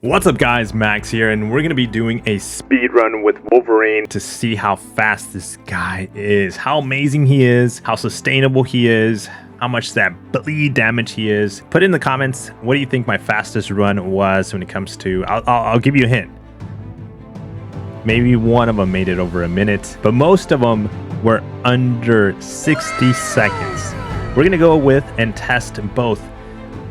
What's up guys, Max here, and we're going to be doing a speed run with Wolverine to see how fast this guy is, how amazing he is, how sustainable he is, how much that bleed damage he is. Put in the comments, what do you think my fastest run was when it comes to, I'll give you a hint. Maybe one of them made it over a minute, but most of them were under 60 seconds. We're going to go with and test both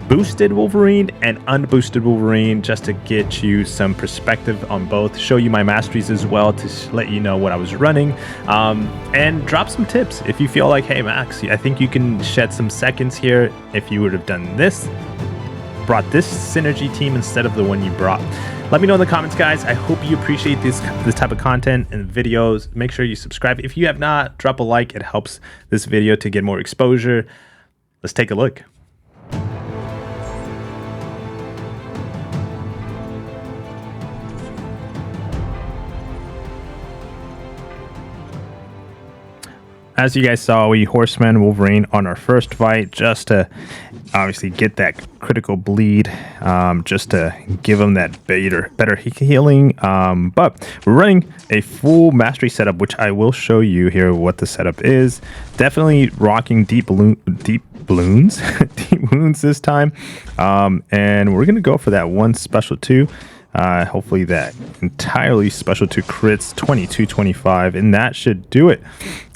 boosted Wolverine and unboosted Wolverine just to get you some perspective on both, show you my masteries as well to let you know what I was running, and drop some tips if you feel like, hey Max, I think you can shed some seconds here if you would have done this, brought this synergy team instead of the one you brought. Let me know in the comments, guys. I hope you appreciate this type of content and videos. Make sure you subscribe. If you have not, drop a like. It helps this video to get more exposure. Let's take a look. As you guys saw, we Horseman Wolverine on our first fight just to obviously get that critical bleed, just to give him that better healing. But we're running a full mastery setup, which I will show you here what the setup is. Definitely rocking deep wounds this time. And we're going to go for that one special 2. Hopefully that entirely special 2 crits 22-25, and that should do it.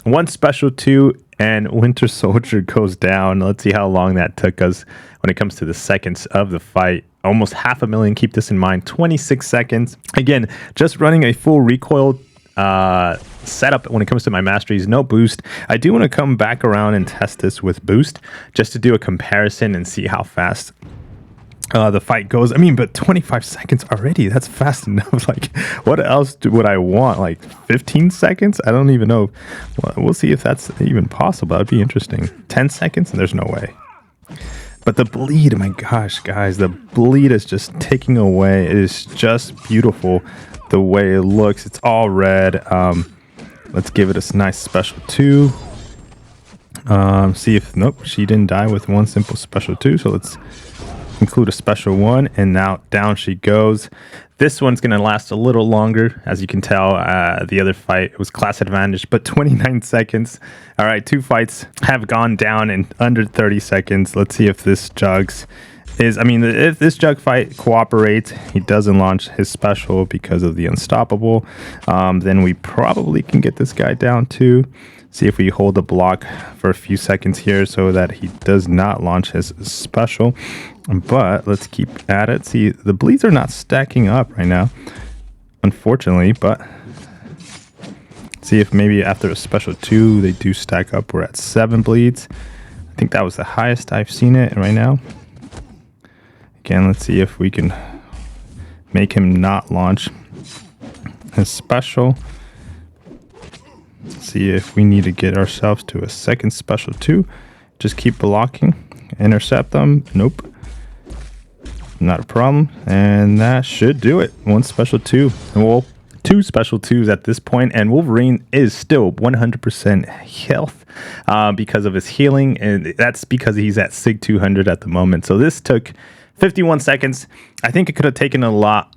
One special 2 and Winter Soldier goes down. Let's see how long that took us when it comes to the seconds of the fight. Almost 500,000. Keep this in mind. 26 seconds. Again, just running a full recoil setup when it comes to my masteries. No boost. I do want to come back around and test this with boost just to do a comparison and see how fast the fight goes. I mean, but 25 seconds already, that's fast enough. Like, what else would I want? Like 15 seconds? I don't even know. Well, we'll see if that's even possible. That'd be interesting. 10 seconds? There's no way. But the bleed, my gosh, guys, the bleed is just taking away. It is just beautiful the way it looks. It's all red. Let's give it a nice special 2. See if, nope, she didn't die with one simple special 2. So let's include a special 1, and now down she goes. This one's going to last a little longer. As you can tell, the other fight was class advantage, but 29 seconds. All right, 2 fights have gone down in under 30 seconds. Let's see if this Jugs is, I mean, if this Jug fight cooperates, he doesn't launch his special because of the unstoppable, then we probably can get this guy down too. See if we hold the block for a few seconds here so that he does not launch his special. But let's keep at it. See, the bleeds are not stacking up right now, unfortunately, but see if maybe after a special 2 they do stack up. We're at 7 bleeds. I think that was the highest I've seen it right now. Again, let's see if we can make him not launch his special. See if we need to get ourselves to a second special 2. Just keep blocking, intercept them. Nope, not a problem, and that should do it. One special 2. Well, 2 special 2s at this point, and Wolverine is still 100% health because of his healing, and that's because he's at Sig 200 at the moment. So this took 51 seconds. I think it could have taken a lot.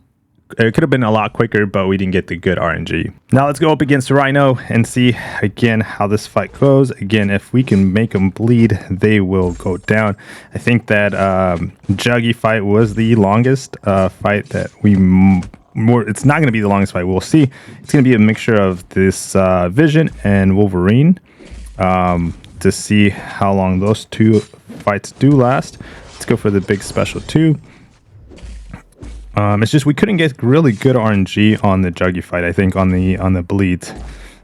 It could have been a lot quicker, but we didn't get the good RNG. Now let's go up against Rhino and see again how this fight goes. Again, if we can make them bleed, they will go down. I think that Juggy fight was the longest fight that we it's not going to be the longest fight. We'll see. It's going to be a mixture of this Vision and Wolverine to see how long those 2 fights do last. Let's go for the big special 2. It's just we couldn't get really good RNG on the Juggy fight, I think, on the bleeds.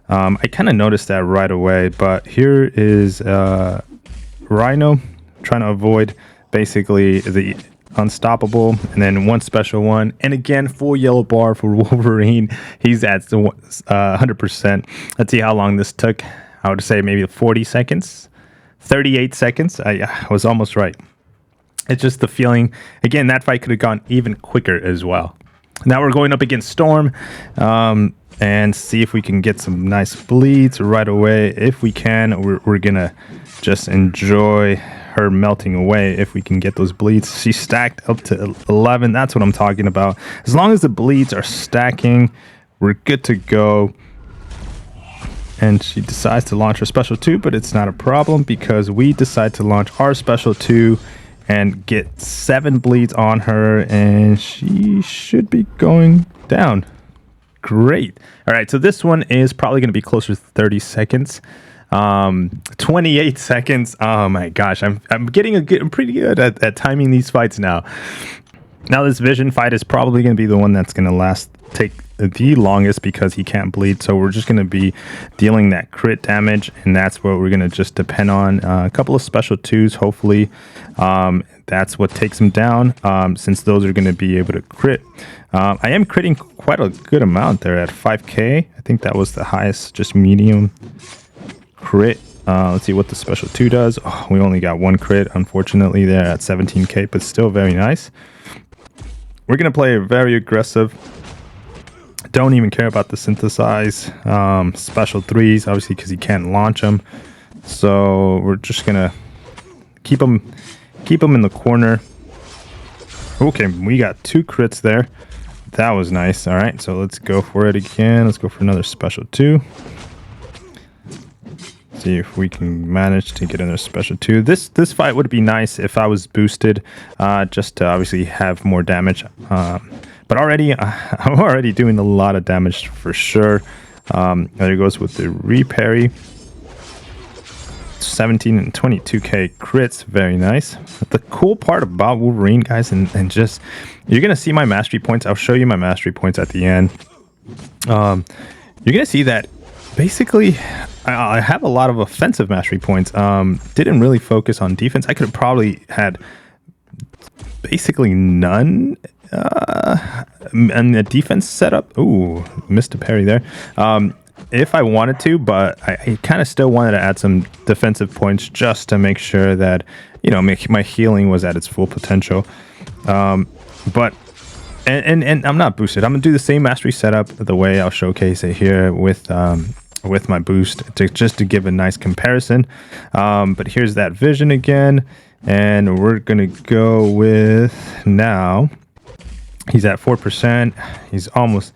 I kind of noticed that right away, but here is Rhino trying to avoid basically the unstoppable, and then one special 1, and again full yellow bar for Wolverine. He's at 100%. Let's see how long this took. I would say maybe 40 seconds, 38 seconds. I was almost right. It's just the feeling. Again, that fight could have gone even quicker as well. Now we're going up against Storm and see if we can get some nice bleeds right away. If we can, we're going to just enjoy her melting away if we can get those bleeds. She's stacked up to 11. That's what I'm talking about. As long as the bleeds are stacking, we're good to go. And she decides to launch her special 2, but it's not a problem because we decide to launch our special 2 and get 7 bleeds on her, and she should be going down. Great. All right, so this one is probably going to be closer to 30 seconds. 28 seconds. Oh my gosh, I'm pretty good at timing these fights now. Now this vision fight is probably going to be the one that's going to take the longest because he can't bleed. So we're just going to be dealing that crit damage, and that's what we're going to just depend on. A couple of special 2s, hopefully. That's what takes him down, since those are going to be able to crit. I am critting quite a good amount there at 5k. I think that was the highest, just medium crit. Let's see what the special 2 does. Oh, we only got 1 crit, unfortunately, there at 17k, but still very nice. We're going to play very aggressive. Don't even care about the synthesize special 3s, obviously, because he can't launch them. So we're just going to keep him in the corner. Okay, we got 2 crits there. That was nice. All right, so let's go for it again. Let's go for another special 2. See if we can manage to get another special 2. This fight would be nice if I was boosted, just to obviously have more damage. But already, I'm already doing a lot of damage for sure. There it goes with the reparry. 17 and 22k crits, very nice. But the cool part about Wolverine, guys, and just you're gonna see my mastery points. I'll show you my mastery points at the end. You're gonna see that basically I have a lot of offensive mastery points. Didn't really focus on defense. I could have probably had basically none. And the defense setup. Ooh, missed a parry there. If I wanted to, but I kind of still wanted to add some defensive points just to make sure that, you know, my healing was at its full potential. But I'm not boosted. I'm gonna do the same mastery setup the way I'll showcase it here with my boost just to give a nice comparison. But here's that vision again, and we're gonna go with now. He's at 4%. He's almost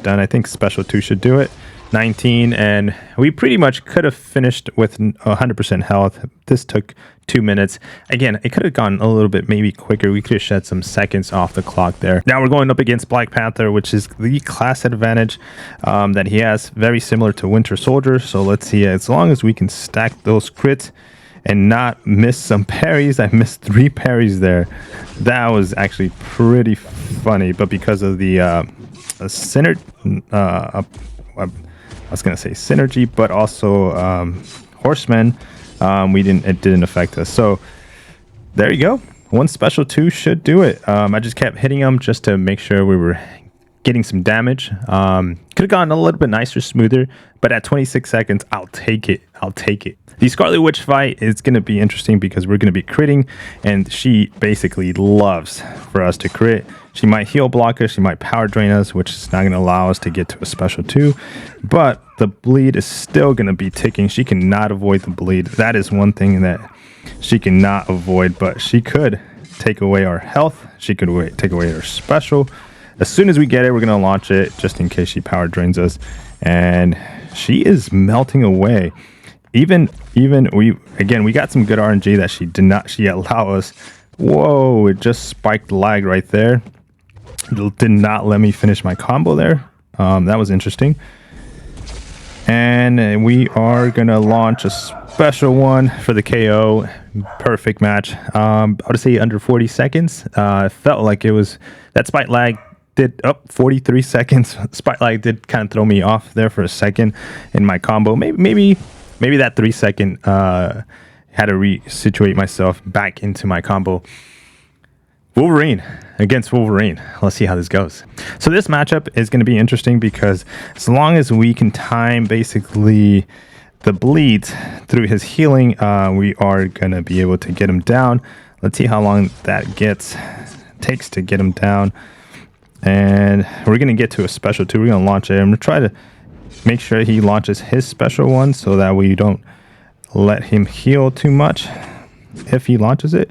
done. I think special 2 should do it. 19, and we pretty much could have finished with 100% health. This took 2 minutes. Again, it could have gone a little bit maybe quicker. We could have shed some seconds off the clock there. Now we're going up against Black Panther, which is the class advantage that he has, very similar to Winter Soldier. So let's see, as long as we can stack those crits and not miss some parries. I missed 3 parries there. That was actually pretty funny, but because of the I was gonna say synergy, but also Horseman, it didn't affect us. So there you go. 1 special 2 should do it. I just kept hitting them just to make sure we were getting some damage. Could have gone a little bit nicer, smoother, but at 26 seconds, I'll take it. The Scarlet Witch fight is going to be interesting because we're going to be critting, and she basically loves for us to crit. She might heal block us, she might power drain us, which is not going to allow us to get to a special 2, but the bleed is still going to be ticking. She cannot avoid the bleed. That is one thing that she cannot avoid, but she could take away our health. She could take away our special. As soon as we get it, we're going to launch it just in case she power drains us, and she is melting away. Even we got some good RNG that she allowed us. Whoa, it just spiked lag right there. It did not let me finish my combo there. That was interesting. And we are gonna launch a special one for the KO. Perfect match. I would say under 40 seconds. It felt like it was that spike lag did up 43 seconds. Spike lag did kind of throw me off there for a second in my combo. Maybe that 3 second had to resituate myself back into my combo. Wolverine against Wolverine. Let's see how this goes. So this matchup is going to be interesting because as long as we can time basically the bleeds through his healing, we are going to be able to get him down. Let's see how long that takes to get him down. And we're going to get to a special 2. We're going to launch it. I'm going to try to make sure he launches his special one so that we don't let him heal too much. if he launches it.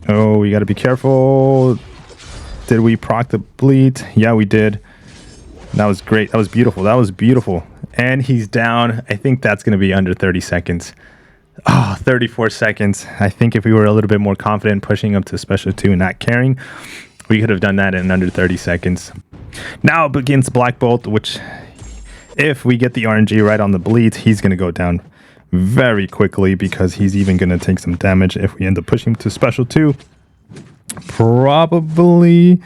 Oh, we got to be careful. Did we proc the bleed? Yeah, we did. That was great. That was beautiful. That was beautiful. And he's down. I think that's going to be under 30 seconds. Oh, 34 seconds. I think if we were a little bit more confident pushing up to special 2 and not carrying, we could have done that in under 30 seconds. Now up against Black Bolt, which if we get the RNG right on the bleed, he's going to go down very quickly because he's even going to take some damage if we end up pushing to special 2. Probably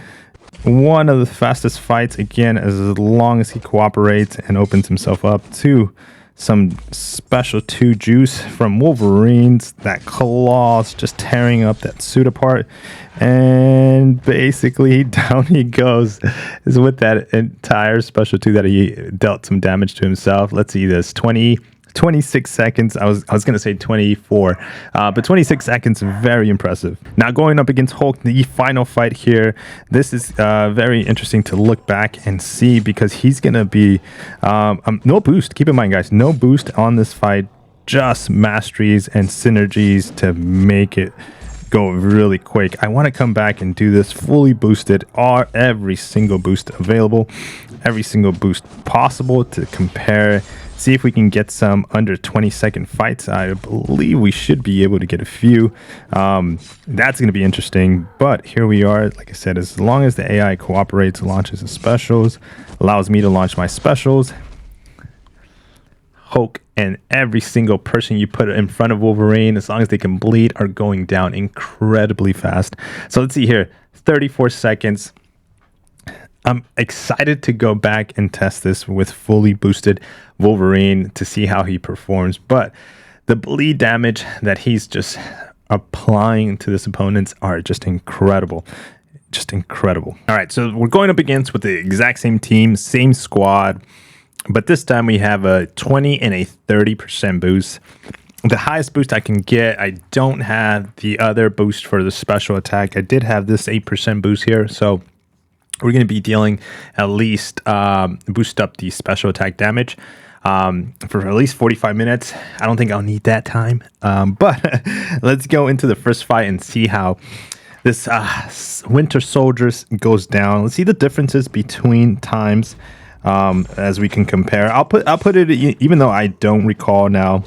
one of the fastest fights, again, as long as he cooperates and opens himself up to some special 2 juice from Wolverines. That claws just tearing up that suit apart, and basically down he goes is with that entire special 2 that he dealt some damage to himself. Let's see this. 26 seconds. I was going to say 24, but 26 seconds, very impressive. Now going up against Hulk, the final fight here. This is very interesting to look back and see because he's going to be no boost. Keep in mind, guys, no boost on this fight, just masteries and synergies to make it go really quick. I want to come back and do this fully boosted, or every single boost available, every single boost possible to compare. See if we can get some under 20-second fights. I believe we should be able to get a few. That's going to be interesting. But here we are. Like I said, as long as the AI cooperates, launches the specials, allows me to launch my specials. Hulk and every single person you put in front of Wolverine, as long as they can bleed, are going down incredibly fast. So let's see here. 34 seconds. I'm excited to go back and test this with fully boosted Wolverine to see how he performs. But the bleed damage that he's just applying to his opponents are just incredible. Just incredible. All right, so we're going up against with the exact same team, same squad. But this time we have a 20 and a 30% boost. The highest boost I can get, I don't have the other boost for the special attack. I did have this 8% boost here, so we're going to be dealing at least boost up the special attack damage for at least 45 minutes. I don't think I'll need that time. But let's go into the first fight and see how this Winter Soldiers goes down. Let's see the differences between times as we can compare. I'll put it, even though I don't recall now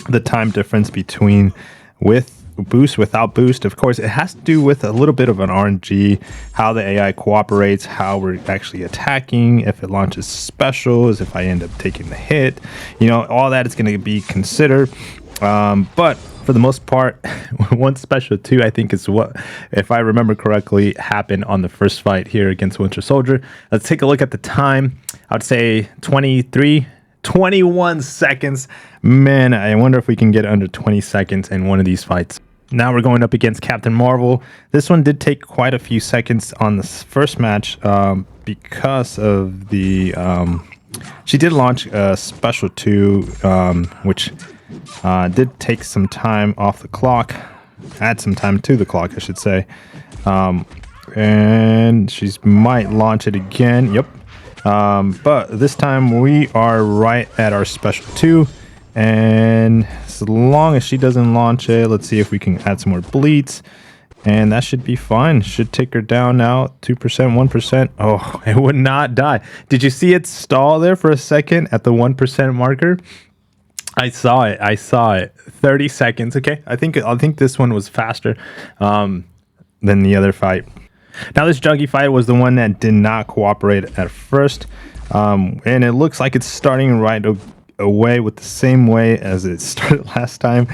the time difference between with boost, without boost. Of course, it has to do with a little bit of an RNG, how the AI cooperates, how we're actually attacking, if it launches specials, if I end up taking the hit, you know, all that is going to be considered. But for the most part, one special 2, I think, is what, if I remember correctly, happened on the first fight here against Winter Soldier. Let's take a look at the time. I would say 21 seconds. Man, I wonder if we can get under 20 seconds in one of these fights. Now we're going up against Captain Marvel. This one did take quite a few seconds on this first match because of the... she did launch a special 2, which did take some time off the clock. Add some time to the clock, I should say. And she might launch it again. Yep. But this time we are right at our special 2. And as long as she doesn't launch it, let's see if we can add some more bleeds. And that should be fine. Should take her down now. 2%, 1%. Oh, it would not die. Did you see it stall there for a second at the 1% marker? I saw it. 30 seconds. Okay. I think this one was faster than the other fight. Now this Juggy fight was the one that did not cooperate at first. And it looks like it's starting right away with the same way as it started last time.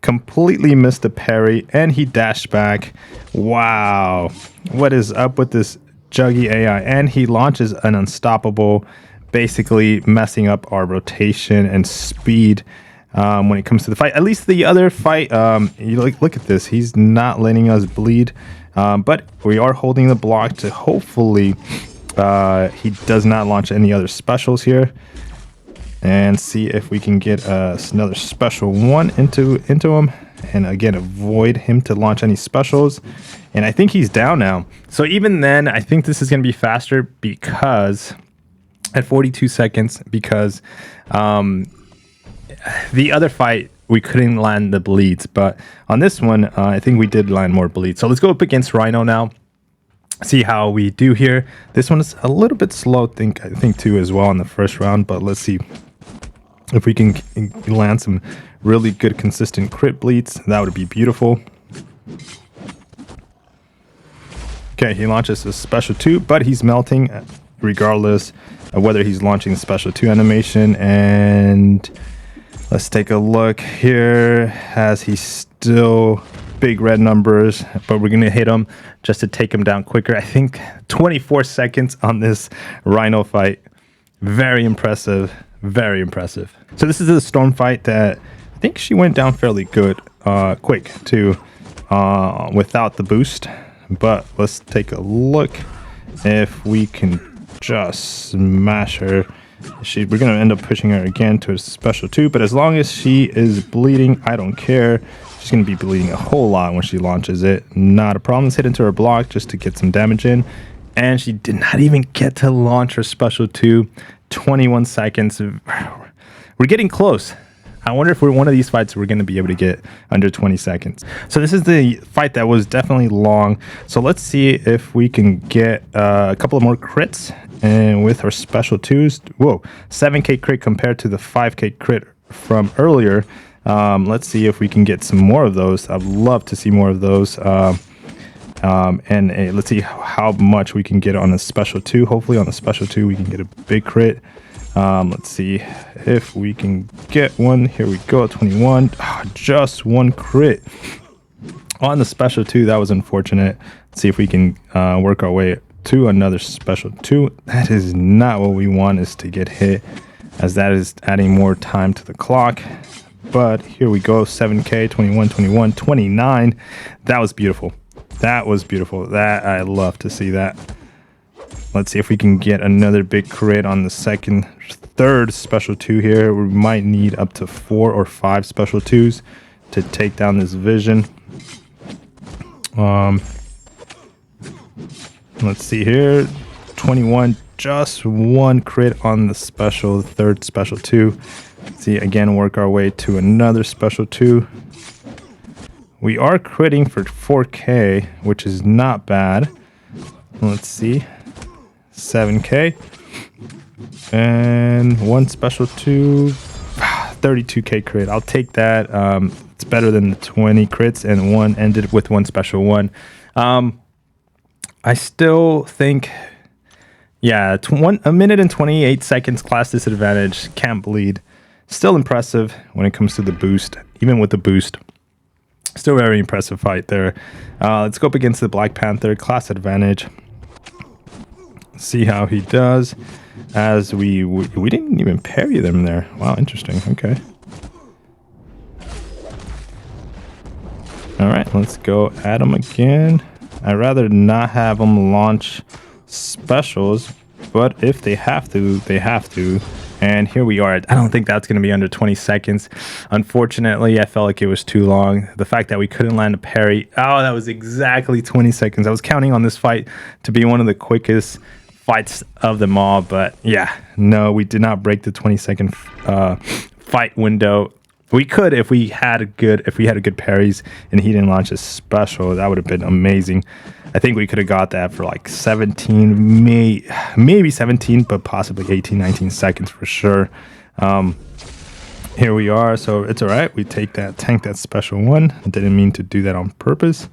Completely missed the parry and he dashed back. Wow. What is up with this Juggy AI? And he launches an unstoppable, basically messing up our rotation and speed when it comes to the fight. At least the other fight, you look at this. He's not letting us bleed. But we are holding the block to hopefully he does not launch any other specials here. And see if we can get another special 1 into him. And again, avoid him to launch any specials. And I think he's down now. So even then, I think this is going to be faster because at 42 seconds, because the other fight we couldn't land the bleeds. But on this one, I think we did land more bleeds. So let's go up against Rhino now. See how we do here. This one is a little bit slow, I think too as well in the first round. But let's see if we can land some really good consistent crit bleeds. That would be beautiful. Okay, he launches a special 2, but he's melting regardless of whether he's launching the special 2 animation. And let's take a look here as he's still big red numbers, but we're gonna hit him just to take him down quicker. I think 24 seconds on this Rhino fight. Very impressive, very impressive. So this is a storm fight that I think she went down fairly good, quick too, without the boost. But let's take a look if we can just smash her. We're gonna end up pushing her again to a special 2, but as long as she is bleeding, I don't care. She's gonna be bleeding a whole lot when she launches it. Not a problem. Let's hit into her block just to get some damage in. And she did not even get to launch her special 2. 21 seconds. We're getting close. I wonder if we're one of these fights we're going to be able to get under 20 seconds. So this is the fight that was definitely long. So let's see if we can get a couple of more crits. And with our special 2s, whoa, 7k crit compared to the 5k crit from earlier. Let's see if we can get some more of those. I'd love to see more of those. Let's see how much we can get on a special 2. Hopefully on the special 2 we can get a big crit. Let's see if we can get one. Here we go, 21. Oh, just one crit on the special 2. That was unfortunate. Let's see if we can work our way to another special 2. That is not what we want, is to get hit, as that is adding more time to the clock. But here we go, 7k, 21, 21, 29. That was beautiful. That was beautiful. That I love to see that. Let's see if we can get another big crit on the third special 2 here. We might need up to 4 or 5 special 2s to take down this vision. Let's see here. 21, just one crit on the third special 2. Let's see, again, work our way to another special 2. We are critting for 4k, which is not bad. Let's see. 7k. And one special 2. 32k crit. I'll take that. It's better than the 20 crits, and one ended with one special 1. I still think, yeah, a minute and 28 seconds class disadvantage, can't bleed. Still impressive when it comes to the boost, even with the boost. Still very impressive fight there. Let's go up against the Black Panther, class advantage. See how he does. As we didn't even parry them there. Wow, interesting. Okay. All right, let's go at him again. I'd rather not have them launch specials, but if they have to, they have to. And here we are. I don't think that's going to be under 20 seconds. Unfortunately, I felt like it was too long. The fact that we couldn't land a parry. Oh, that was exactly 20 seconds. I was counting on this fight to be one of the quickest fights of them all. But yeah, no, we did not break the 20-second fight window. We could if we had good parries and he didn't launch a special. That would have been amazing. I think we could have got that for like 17, maybe 17, but possibly 18, 19 seconds for sure. Here we are, so it's all right. We tank that special 1. I didn't mean to do that on purpose.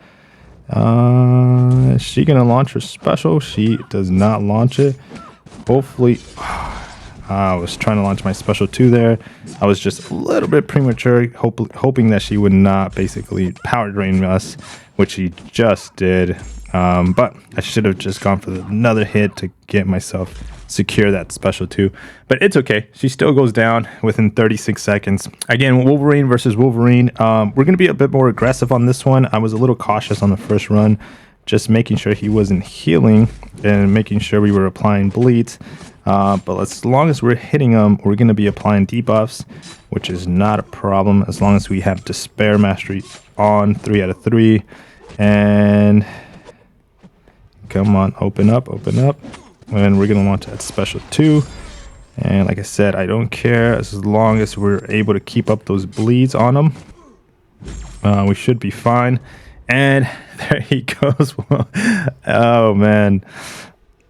Is she gonna launch her special? She does not launch it. Hopefully. I was trying to launch my special 2 there. I was just a little bit premature, hoping that she would not basically power drain us, which she just did. But I should have just gone for another hit to get myself secure that special 2. But it's okay. She still goes down within 36 seconds. Again, Wolverine versus Wolverine. We're going to be a bit more aggressive on this one. I was a little cautious on the first run, just making sure he wasn't healing and making sure we were applying bleeds. But as long as we're hitting them, we're going to be applying debuffs, which is not a problem as long as we have Despair Mastery on 3 out of 3. And come on, open up. And we're going to launch that special 2. And like I said, I don't care as long as we're able to keep up those bleeds on him. We should be fine. And there he goes. Oh, man.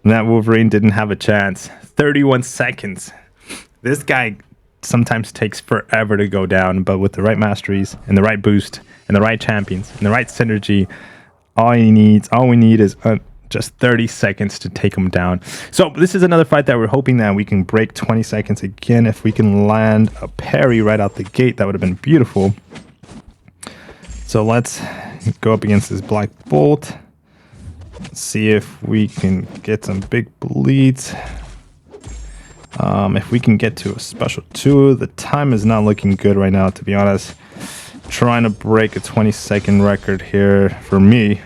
That Wolverine didn't have a chance. 31 seconds. This guy sometimes takes forever to go down, but with the right masteries and the right boost and the right champions and the right synergy, all we need is just 30 seconds to take him down. So this is another fight that we're hoping that we can break 20 seconds again. If we can land a parry right out the gate, that would have been beautiful. So let's go up against this Black Bolt. See if we can get some big bleeds. If we can get to a special 2, the time is not looking good right now, to be honest. Trying to break a 20-second record here for me.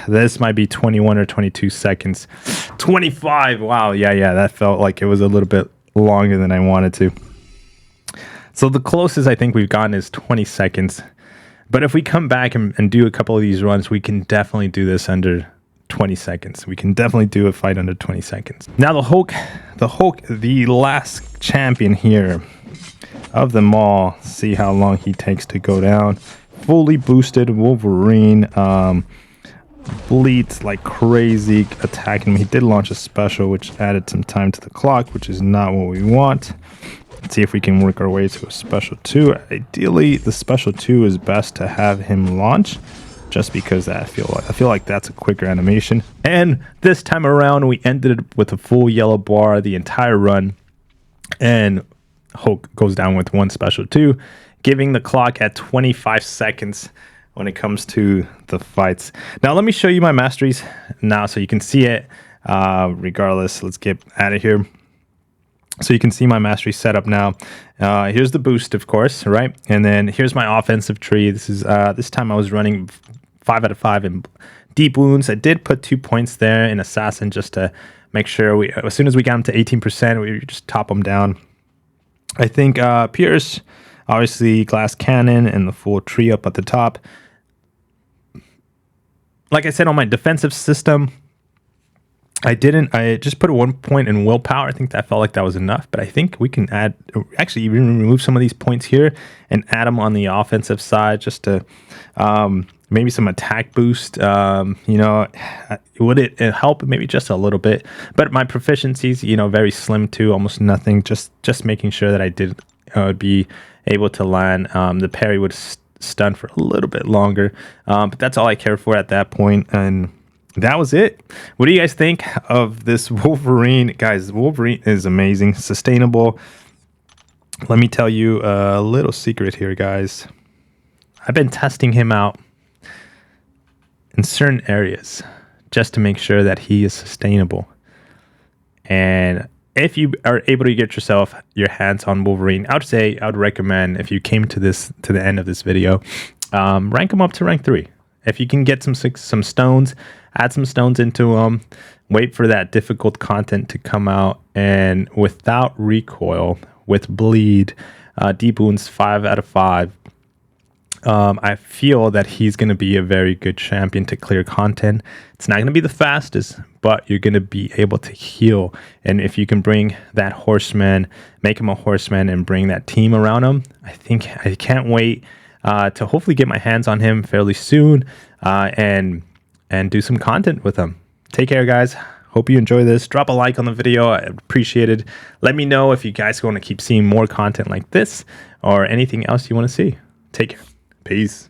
This might be 21 or 22 seconds. 25. Wow. Yeah. That felt like it was a little bit longer than I wanted to. So the closest I think we've gotten is 20 seconds. But if we come back and do a couple of these runs, we can definitely do this under 20 seconds. We can definitely do a fight under 20 seconds. Now the Hulk, the last champion here of them all. See how long he takes to go down. Fully boosted Wolverine. Bleeds like crazy, attacking him. He did launch a special, which added some time to the clock, which is not what we want. Let's see if we can work our way to a special 2. Ideally, the special 2 is best to have him launch, just because I feel like that's a quicker animation. And this time around, we ended it with a full yellow bar the entire run, and Hulk goes down with 1 special 2, giving the clock at 25 seconds when it comes to the fights. Now let me show you my masteries now so you can see it. Regardless, let's get out of here. So you can see my mastery setup now. Here's the boost, of course, right? And then here's my offensive tree. This is this time I was running 5 out of 5 in deep wounds. I did put 2 points there in assassin just to make sure as soon as we got him to 18%, we just top him down. I think Pierce, obviously glass cannon and the full tree up at the top. Like I said, on my defensive system, I just put 1 point in willpower. I think that felt like that was enough, but I think we can actually even remove some of these points here and add them on the offensive side just to maybe some attack boost. Would it help? Maybe just a little bit, but my proficiencies, very slim too, almost nothing. Just making sure that I would be able to land. The parry would stun for a little bit longer, but that's all I care for at that point. And that was it. What do you guys think of this Wolverine? Guys, Wolverine is amazing. Sustainable. Let me tell you a little secret here, guys. I've been testing him out in certain areas just to make sure that he is sustainable. And if you are able to get your hands on Wolverine, I would recommend, if you came to the end of this video, rank him up to rank 3. If you can get some stones, add some stones into them, wait for that difficult content to come out, and without recoil, with bleed, deep wounds 5 out of 5, I feel that he's going to be a very good champion to clear content. It's not going to be the fastest, but you're going to be able to heal. And if you can bring that horseman, make him a horseman, and bring that team around him, I can't wait to hopefully get my hands on him fairly soon and do some content with him. Take care, guys. Hope you enjoy this. Drop a like on the video. I appreciate it. Let me know if you guys want to keep seeing more content like this or anything else you want to see. Take care. Peace.